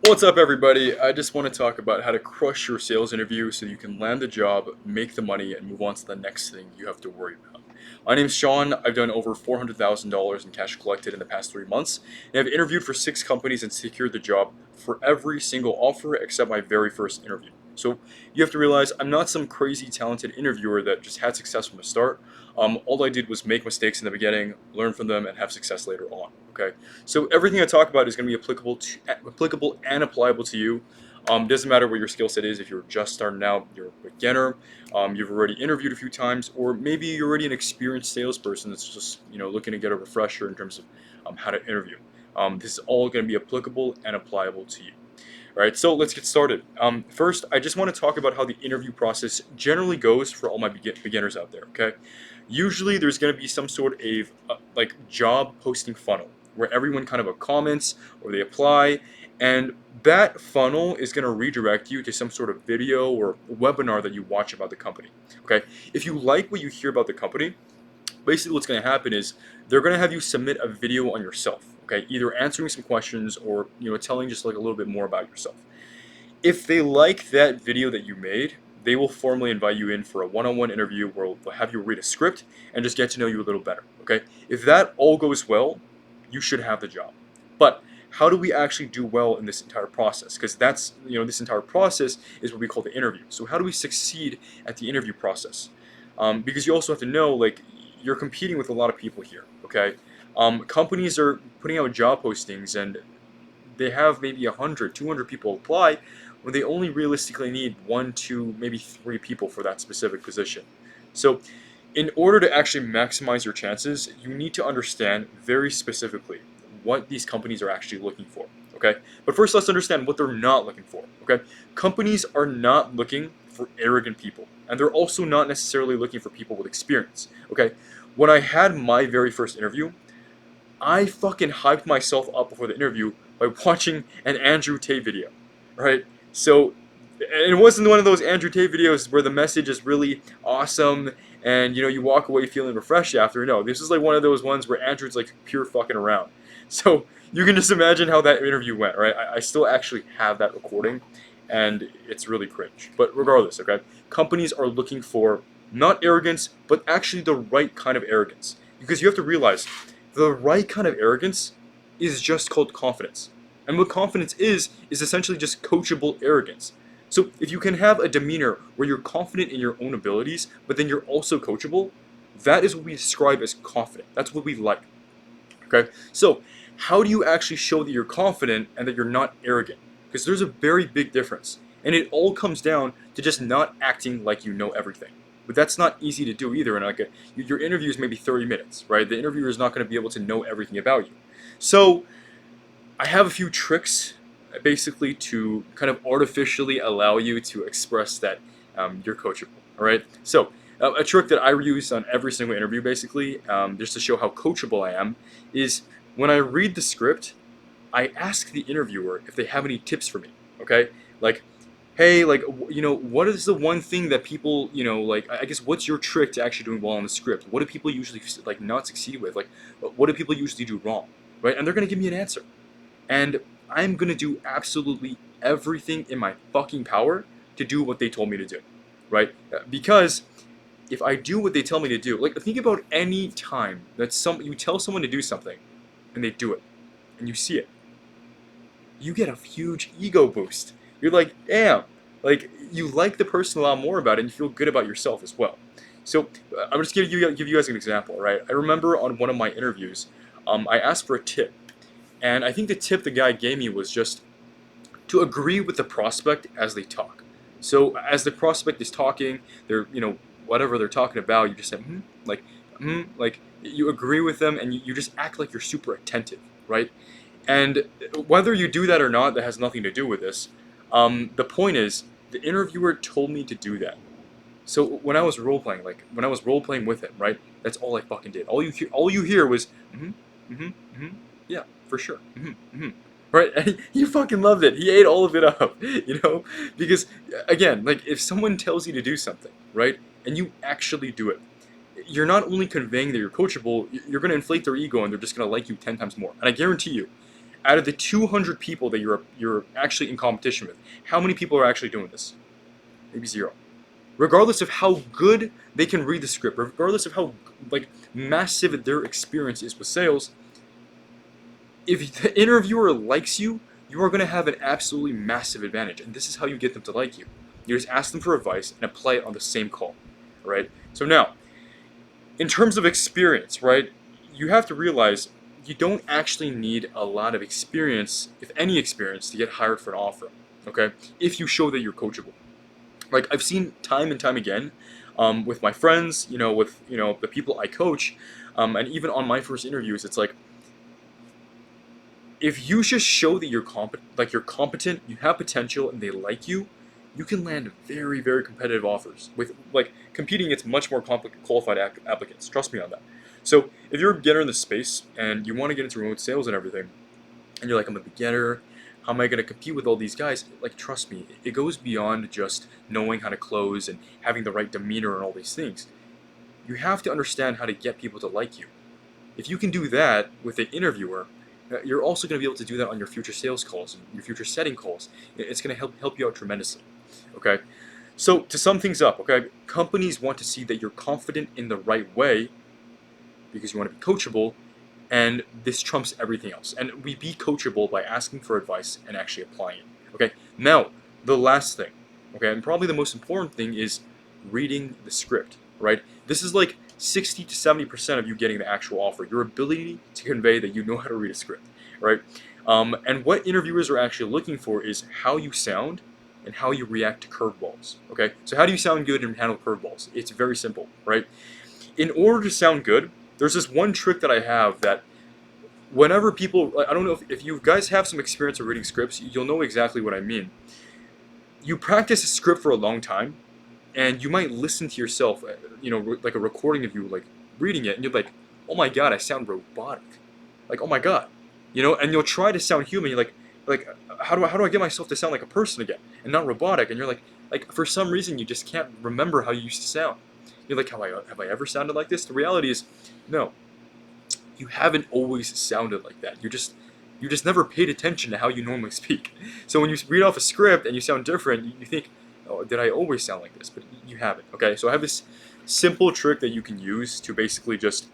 What's up, everybody? I just want to talk about how to crush your sales interview so you can land the job, make the money, and move on to the next thing you have to worry about. My name's Sean. I've done over $400,000 in cash collected in the past 3 months, and I've interviewed for 6 companies and secured the job for every single offer except my very first interview. So you have to realize I'm not some crazy talented interviewer that just had success from the start. All I did was make mistakes in the beginning, learn from them, and have success later on. Okay. So everything I talk about is going to be applicable and applicable to you. Doesn't matter what your skill set is. If you're just starting out, you're a beginner, you've already interviewed a few times, or maybe you're already an experienced salesperson that's just looking to get a refresher in terms of how to interview. This is all going to be applicable and applicable to you. All right, so let's get started. First, I just want to talk about how the interview process generally goes for all my beginners out there. Okay, usually there's going to be some sort of job posting funnel where everyone kind of comments or they apply, and that funnel is going to redirect you to some sort of video or webinar that you watch about the company. Okay, if you like what you hear about the company, basically what's going to happen is they're going to have you submit a video on yourself. Okay, either answering some questions or telling just like a little bit more about yourself. If they like that video that you made, they will formally invite you in for a one-on-one interview where they'll have you read a script and just get to know you a little better. Okay, if that all goes well, you should have the job. But how do we actually do well in this entire process? Because that's this entire process is what we call the interview. So how do we succeed at the interview process? Because you also have to know, like, you're competing with a lot of people here. Okay, companies are putting out job postings and they have maybe 100, 200 people apply when they only realistically need 1, 2, maybe 3 people for that specific position. So in order to actually maximize your chances, you need to understand very specifically what these companies are actually looking for. Okay, but first let's understand what they're not looking for. Okay, companies are not looking for arrogant people, and they're also not necessarily looking for people with experience. Okay, when I had my very first interview, I fucking hyped myself up before the interview by watching an Andrew Tate video, right? So, and it wasn't one of those Andrew Tate videos where the message is really awesome and you walk away feeling refreshed after. No, this is like one of those ones where Andrew's like pure fucking around. So you can just imagine how that interview went, right? I still actually have that recording, and it's really cringe. But regardless, okay, companies are looking for not arrogance, but actually the right kind of arrogance, because you have to realize the right kind of arrogance is just called confidence. And what confidence is essentially just coachable arrogance. So if you can have a demeanor where you're confident in your own abilities, but then you're also coachable, that is what we describe as confident. That's what we like. Okay? So how do you actually show that you're confident and that you're not arrogant? Because there's a very big difference. And it all comes down to just not acting like you know everything. But that's not easy to do either. And your interview is maybe 30 minutes, right? The interviewer is not going to be able to know everything about you. So I have a few tricks, basically, to kind of artificially allow you to express that you're coachable. All right. So a trick that I use on every single interview, basically, just to show how coachable I am, is when I read the script, I ask the interviewer if they have any tips for me. Okay, like, hey, like, what is the one thing that people, like, I guess, what's your trick to actually doing well on the script? What do people usually like not succeed with? Like, what do people usually do wrong, right? And they're gonna give me an answer, and I'm gonna do absolutely everything in my fucking power to do what they told me to do, right? Because if I do what they tell me to do, like, think about any time that you tell someone to do something, and they do it, and you see it, you get a huge ego boost. You're like, damn, like, you like the person a lot more about it, and you feel good about yourself as well. So I'm just give you guys an example, right? I remember on one of my interviews, I asked for a tip, and I think the tip the guy gave me was just to agree with the prospect as they talk. So as the prospect is talking, they're whatever they're talking about, you just say like you agree with them, and you just act like you're super attentive, right? And whether you do that or not, that has nothing to do with this. The point is, the interviewer told me to do that. So when I was role playing, with him, right? That's all I fucking did. All you hear was, yeah, for sure, right? And he fucking loved it. He ate all of it up, because again, like, if someone tells you to do something, right, and you actually do it, you're not only conveying that you're coachable, you're going to inflate their ego, and they're just going to like you 10 times more. And I guarantee you, Out of the 200 people that you're actually in competition with, how many people are actually doing this? Maybe zero. Regardless of how good they can read the script, regardless of how like massive their experience is with sales, if the interviewer likes you, you are going to have an absolutely massive advantage. And this is how you get them to like you. You just ask them for advice and apply it on the same call, right? So now, in terms of experience, right, you have to realize you don't actually need a lot of experience, if any experience, to get hired for an offer, okay? If you show that you're coachable. Like I've seen time and time again, with my friends, with the people I coach, and even on my first interviews, it's like if you just show that you're competent, you have potential, and they like you, you can land very, very competitive offers. With like competing against much more qualified applicants. Trust me on that. So if you're a beginner in this space and you want to get into remote sales and everything, and you're like, I'm a beginner, how am I going to compete with all these guys? Like, trust me, it goes beyond just knowing how to close and having the right demeanor and all these things. You have to understand how to get people to like you. If you can do that with an interviewer, you're also going to be able to do that on your future sales calls and your future setting calls. It's going to help you out tremendously. Okay, so to sum things up, okay, companies want to see that you're confident in the right way because you want to be coachable, and this trumps everything else. And we be coachable by asking for advice and actually applying it. Okay, now the last thing, okay, and probably the most important thing is reading the script. Right, this is like 60 to 70% of you getting the actual offer. Your ability to convey that you know how to read a script. Right, and what interviewers are actually looking for is how you sound and how you react to curveballs. Okay, so how do you sound good and handle curveballs? It's very simple, right? In order to sound good, there's this one trick that I have that whenever people, I don't know if you guys have some experience of reading scripts, you'll know exactly what I mean. You practice a script for a long time, and you might listen to yourself, like a recording of you like reading it, and you're like, oh my god, I sound robotic. Like, oh my god, and you'll try to sound human. You're like, how do I get myself to sound like a person again and not robotic? And you're like for some reason you just can't remember how you used to sound. You're like, have I ever sounded like this? The reality is, no, you haven't always sounded like that. You just never paid attention to how you normally speak. So when you read off a script and you sound different, you think, oh, did I always sound like this? But you haven't. Okay, so I have this simple trick that you can use to basically just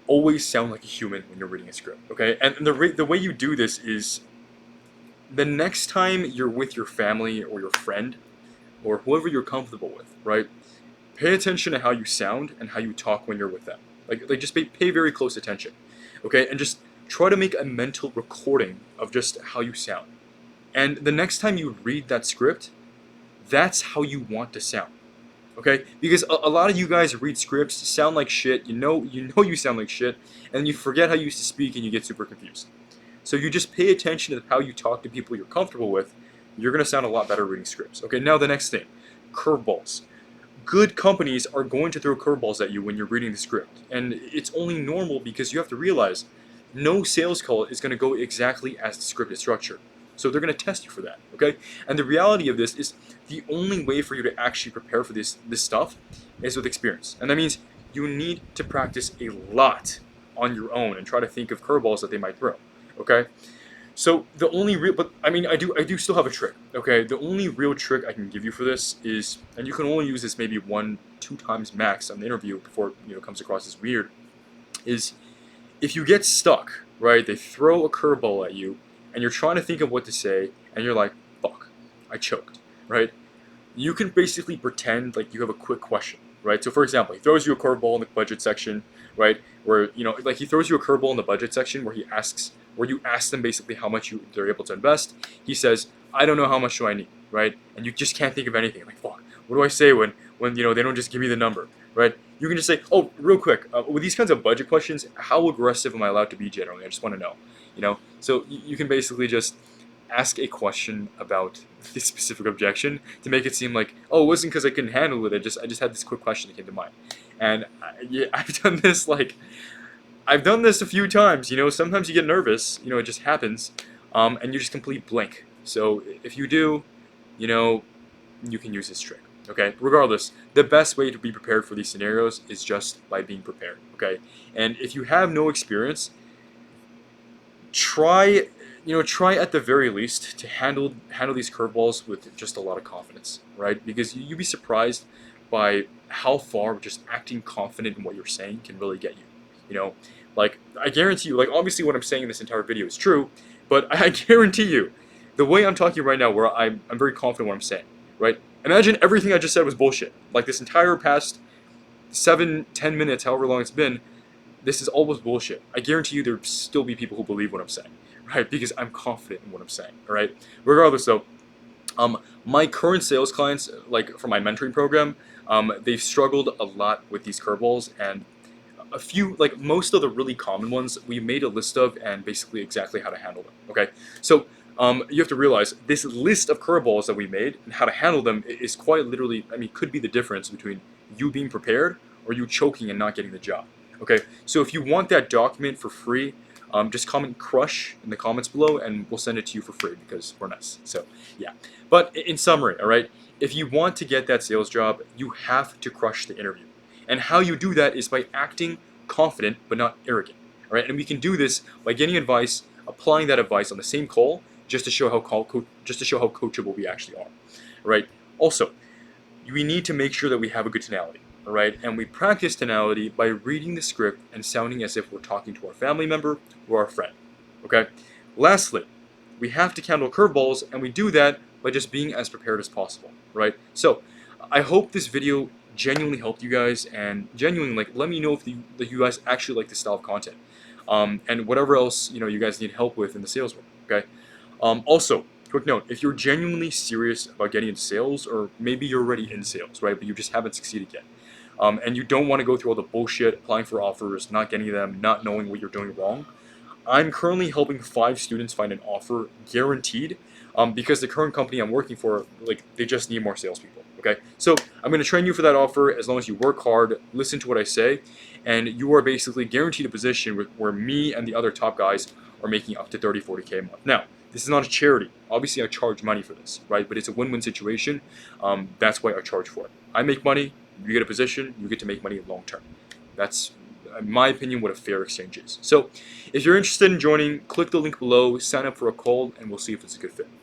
always sound like a human when you're reading a script. Okay, and the way you do this is the next time you're with your family or your friend or whoever you're comfortable with, right? Pay attention to how you sound and how you talk when you're with them. Like just pay very close attention, okay? And just try to make a mental recording of just how you sound. And the next time you read that script, that's how you want to sound, okay? Because a lot of you guys read scripts, sound like shit. You know you sound like shit, and you forget how you used to speak, and you get super confused. So you just pay attention to how you talk to people you're comfortable with. You're gonna sound a lot better reading scripts. Okay, now the next thing, curveballs. Good companies are going to throw curveballs at you when you're reading the script. And it's only normal because you have to realize no sales call is going to go exactly as the script is structured. So they're going to test you for that, okay? And the reality of this is the only way for you to actually prepare for this stuff is with experience. And that means you need to practice a lot on your own and try to think of curveballs that they might throw, okay? So the only real, but I mean, I do still have a trick. Okay, the only real trick I can give you for this is, and you can only use this maybe 1, 2 times max on the interview before it comes across as weird. Is if you get stuck, right? They throw a curveball at you, and you're trying to think of what to say, and you're like, "Fuck, I choked," right? You can basically pretend like you have a quick question, right? So for example, he throws you a curveball in the budget section, right? Where like he throws you a curveball in the budget section where you ask them basically how much they're able to invest. He says, I don't know how much do I need, right? And you just can't think of anything. Like, fuck, what do I say when they don't just give me the number, right? You can just say, oh, real quick, with these kinds of budget questions, how aggressive am I allowed to be generally? I just want to know. So you can basically just ask a question about this specific objection to make it seem like, oh, it wasn't because I couldn't handle it. I just had this quick question that came to mind, and yeah, I've done this a few times. Sometimes you get nervous. It just happens, and you just complete blank. So if you do, you know, you can use this trick. Okay. Regardless, the best way to be prepared for these scenarios is just by being prepared. Okay. And if you have no experience, try try at the very least to handle these curveballs with just a lot of confidence, right? Because you'd be surprised by how far just acting confident in what you're saying can really get you. You know, like I guarantee you, like obviously what I'm saying in this entire video is true, but I guarantee you, the way I'm talking right now, where I'm very confident in what I'm saying, right? Imagine everything I just said was bullshit. Like this entire past 7, 10 minutes, however long it's been, this is always bullshit. I guarantee you there'll still be people who believe what I'm saying, right? Because I'm confident in what I'm saying, all right? Regardless, though, my current sales clients, like for my mentoring program, they've struggled a lot with these curveballs, and a few, like most of the really common ones, we made a list of and basically exactly how to handle them. Okay, so you have to realize this list of curveballs that we made and how to handle them is quite literally, I mean, could be the difference between you being prepared or you choking and not getting the job. Okay, so if you want that document for free, just comment crush in the comments below and we'll send it to you for free because we're nice. So yeah, but in summary, all right, if you want to get that sales job, you have to crush the interview. And how you do that is by acting confident but not arrogant. All right, and we can do this by getting advice, applying that advice on the same call, just to show how coachable we actually are. All right. Also, we need to make sure that we have a good tonality. All right, and we practice tonality by reading the script and sounding as if we're talking to our family member or our friend. Okay. Lastly, we have to handle curveballs, and we do that by just being as prepared as possible. Right. So, I hope this video genuinely helped you guys, and genuinely like let me know if you guys actually like this style of content, and whatever else you guys need help with in the sales world. Okay. Also, quick note: if you're genuinely serious about getting into sales, or maybe you're already in sales, right, but you just haven't succeeded yet, and you don't want to go through all the bullshit, applying for offers, not getting them, not knowing what you're doing wrong, I'm currently helping 5 students find an offer guaranteed, because the current company I'm working for, like, they just need more salespeople. Okay, so I'm going to train you for that offer as long as you work hard, listen to what I say, and you are basically guaranteed a position where me and the other top guys are making up to 30, 40K a month. Now, this is not a charity. Obviously, I charge money for this, right? But it's a win-win situation. That's why I charge for it. I make money, you get a position, you get to make money long term. That's, in my opinion, what a fair exchange is. So, if you're interested in joining, click the link below, sign up for a call, and we'll see if it's a good fit.